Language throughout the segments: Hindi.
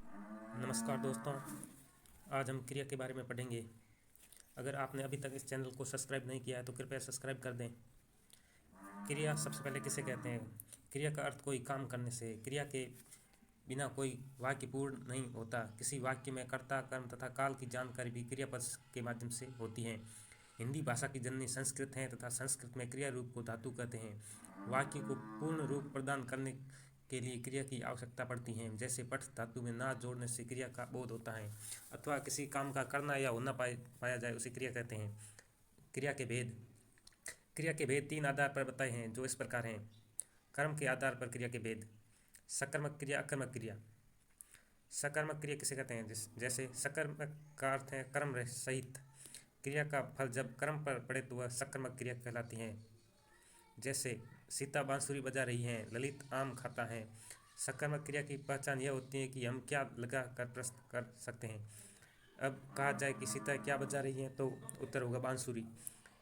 नमस्कार दोस्तों। आज हम क्रिया के बारे में पढ़ेंगे। अगर आपने अभी तक इस चैनल को सब्सक्राइब नहीं किया है तो कृपया सब्सक्राइब कर दें। क्रिया सबसे पहले किसे कहते हैं? क्रिया का अर्थ कोई काम करने से। क्रिया के बिना कोई वाक्य पूर्ण नहीं होता। किसी वाक्य में कर्ता, कर्म तथा काल की जानकारी भी क्रियापद के माध्यम से होती है। हिंदी भाषा की जननी संस्कृत है तथा संस्कृत में क्रिया रूप को धातु कहते हैं। वाक्य को पूर्ण रूप प्रदान करने के लिए क्रिया की आवश्यकता पड़ती है। जैसे पठ धातु में ना जोड़ने से क्रिया का बोध होता है, अथवा किसी काम का करना या होना पाया जाए उसे क्रिया कहते हैं। क्रिया के भेद। क्रिया के भेद तीन आधार पर बताए हैं, जो इस प्रकार हैं। कर्म के आधार पर क्रिया के भेद। सकर्मक क्रिया, अकर्मक क्रिया। सकर्मक क्रिया किसे कहते हैं? जैसे सकर्मक का अर्थ है कर्म सहित। क्रिया का फल जब कर्म पर पड़े तो वह सकर्मक क्रिया कहलाती है। जैसे सीता बांसुरी बजा रही है, ललित आम खाता है। सकर्मक क्रिया की पहचान यह होती है कि हम क्या लगा कर प्रश्न कर सकते हैं। अब कहा जाए कि सीता क्या बजा रही है तो उत्तर होगा बांसुरी।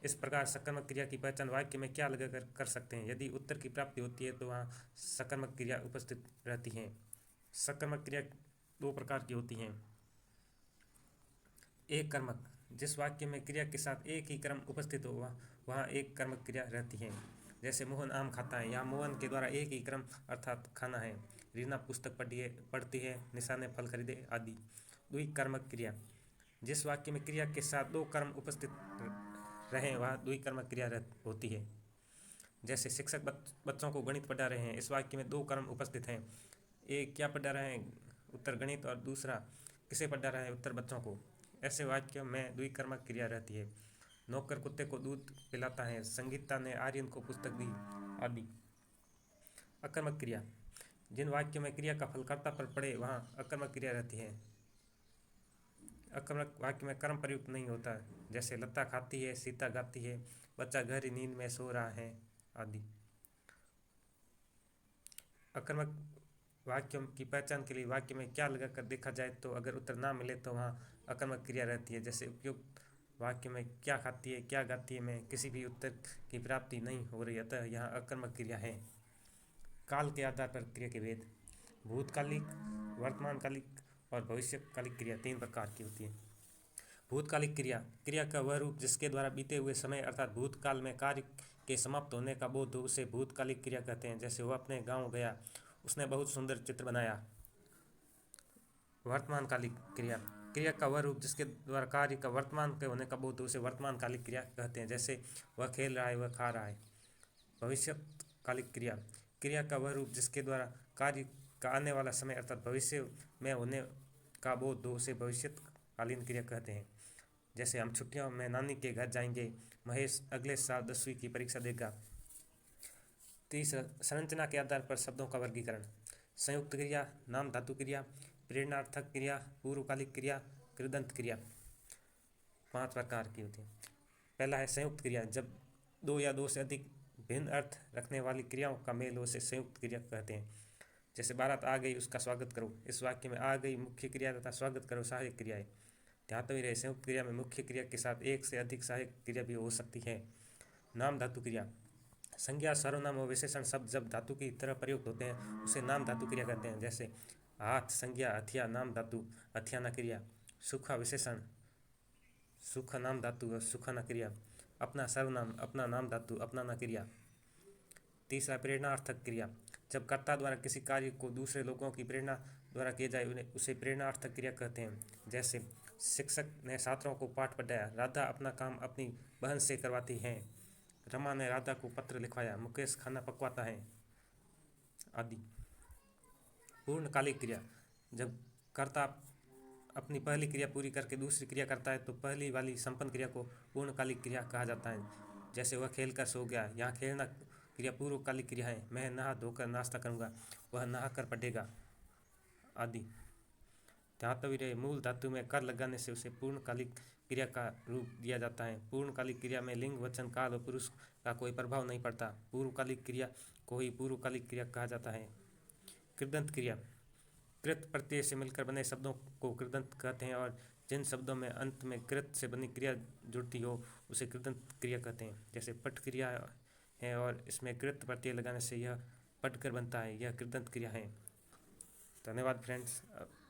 इस प्रकार सकर्मक क्रिया की पहचान वाक्य में क्या लगा कर सकते हैं। यदि उत्तर की प्राप्ति होती है तो वहाँ सकर्मक क्रिया उपस्थित रहती है। सकर्मक क्रिया दो प्रकार की होती हैं। एक कर्मक, जिस वाक्य में क्रिया के साथ एक ही कर्म उपस्थित हो वहाँ एक कर्मक क्रिया रहती है। जैसे मोहन आम खाता है, यहाँ मोहन के द्वारा एक ही क्रम अर्थात खाना है। रीना पुस्तक पढ़ती है, निशा ने फल खरीदे आदि। द्विकर्मक क्रिया, जिस वाक्य में क्रिया के साथ दो कर्म उपस्थित रहें वहाँ द्विकर्मक क्रिया होती है। जैसे शिक्षक बच्चों को गणित पढ़ा रहे हैं, इस वाक्य में दो कर्म उपस्थित हैं। एक क्या पढ़ा रहे हैं, उत्तर गणित, और दूसरा किसे पढ़ा रहा है, उत्तर बच्चों को। ऐसे वाक्य में द्विकर्मक क्रिया रहती है। नौकर कुत्ते को दूध पिलाता है, संगीता ने आर्यन को पुस्तक दी आदि। अकर्मक क्रिया, जिन वाक्यों में क्रिया का फल कर्ता पर पड़े वहाँ अकर्मक क्रिया रहती है। अकर्मक वाक्य में कर्म प्रयुक्त नहीं होता, जैसे लता खाती है, सीता गाती है, बच्चा गहरी नींद में सो रहा है आदि। अकर्मक वाक्यों की पहचान के लिए वाक्य में क्या लगाकर देखा जाए तो अगर उत्तर ना मिले तो वहाँ अकर्मक क्रिया रहती है। जैसे उपयुक्त वाक्य में क्या खाती है, क्या गाती है में किसी भी उत्तर की प्राप्ति नहीं हो रही, अतः यहाँ अकर्मक क्रिया है। काल के आधार पर क्रिया के भेद। भूतकालिक, वर्तमानकालिक और भविष्यकालिक क्रिया तीन प्रकार की होती है। भूतकालिक क्रिया, क्रिया का वह रूप जिसके द्वारा बीते हुए समय अर्थात भूतकाल में कार्य के समाप्त होने का बोध हो उसे भूतकालिक क्रिया कहते हैं। जैसे वह अपने गांव गया, उसने बहुत सुंदर चित्र बनाया। वर्तमानकालिक क्रिया, क्रिया का वह रूप जिसके द्वारा कार्य का वर्तमान के होने का बोध हो उसे वर्तमानकालिक क्रिया कहते हैं। जैसे वह खेल रहा है, वह खा रहा है। भविष्यकालिक क्रिया, क्रिया का वह रूप जिसके द्वारा कार्य का आने वाला समय अर्थात भविष्य में होने का बोध हो उसे भविष्यकालीन क्रिया कहते हैं। जैसे हम छुट्टियों में नानी के घर जाएंगे, महेश अगले साल 10वीं की परीक्षा देगा। तीसरा, संरचना के आधार पर शब्दों का वर्गीकरण। संयुक्त क्रिया, नाम धातु क्रिया, प्रेरणार्थक क्रिया, पूर्वकालिक क्रिया, कृदंत क्रिया। 5 प्रकार की होती है। पहला है संयुक्त क्रिया, जब दो या दो से अधिक भिन्न अर्थ रखने वाली क्रियाओं का मेल हो उसे संयुक्त क्रिया कहते हैं। जैसे बारात आ गई, उसका स्वागत करो। इस वाक्य में आ गई मुख्य क्रिया तथा स्वागत करो सहायक क्रिया है। ध्यान ही रहे, संयुक्त क्रिया में मुख्य क्रिया के साथ एक से अधिक सहायक क्रिया भी हो सकती है। नाम धातु क्रिया, संज्ञा, सर्वनाम और विशेषण शब्द जब धातु की तरह प्रयुक्त होते हैं उसे नाम धातु क्रिया कहते हैं। जैसे हाथ संज्ञा, हथिया नाम धातु, हथियाना क्रिया। सूखा विशेषण, सुख नाम धातु और सुखाना क्रिया। अपना सर्वनाम, अपना नाम धातु, अपनाना क्रिया। तीसरा, प्रेरणार्थक क्रिया, जब कर्ता द्वारा किसी कार्य को दूसरे लोगों की प्रेरणा द्वारा किया जाए उसे प्रेरणार्थक क्रिया कहते हैं। जैसे शिक्षक ने छात्रों को पाठ पढ़ाया, राधा अपना काम अपनी बहन से करवाती है, रमा ने राधा को पत्र लिखवाया, मुकेश खाना पकवाता है आदि। पूर्णकालिक क्रिया, जब कर्ता अपनी पहली क्रिया पूरी करके दूसरी क्रिया करता है तो पहली वाली संपन्न क्रिया को पूर्णकालिक क्रिया कहा जाता है। जैसे वह खेल कर सो गया, यहाँ खेलना क्रिया पूर्वकालिक क्रिया है। मैं नहा धोकर नाश्ता करूँगा, वह नहा कर पढ़ेगा आदि। धातु रहे, मूल धातु में कर लगाने से उसे पूर्णकालिक क्रिया का रूप दिया जाता है। पूर्णकालिक क्रिया में लिंग, वचन, काल और पुरुष का कोई प्रभाव नहीं पड़ता। पूर्वकालिक क्रिया को ही पूर्वकालिक क्रिया कहा जाता है। कृदंत क्रिया, कृत प्रत्यय से मिलकर बने शब्दों को कृदंत कहते हैं और जिन शब्दों में अंत में कृत से बनी क्रिया जुड़ती हो उसे कृदंत क्रिया कहते हैं। जैसे पट क्रिया है और इसमें कृत प्रत्यय लगाने से यह पढ़कर बनता है, यह कृदंत क्रिया है। धन्यवाद फ्रेंड्स।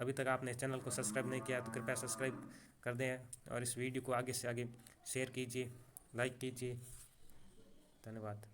अभी तक आपने चैनल को सब्सक्राइब नहीं किया तो कृपया सब्सक्राइब कर दें और इस वीडियो को आगे से आगे शेयर कीजिए, लाइक कीजिए। धन्यवाद।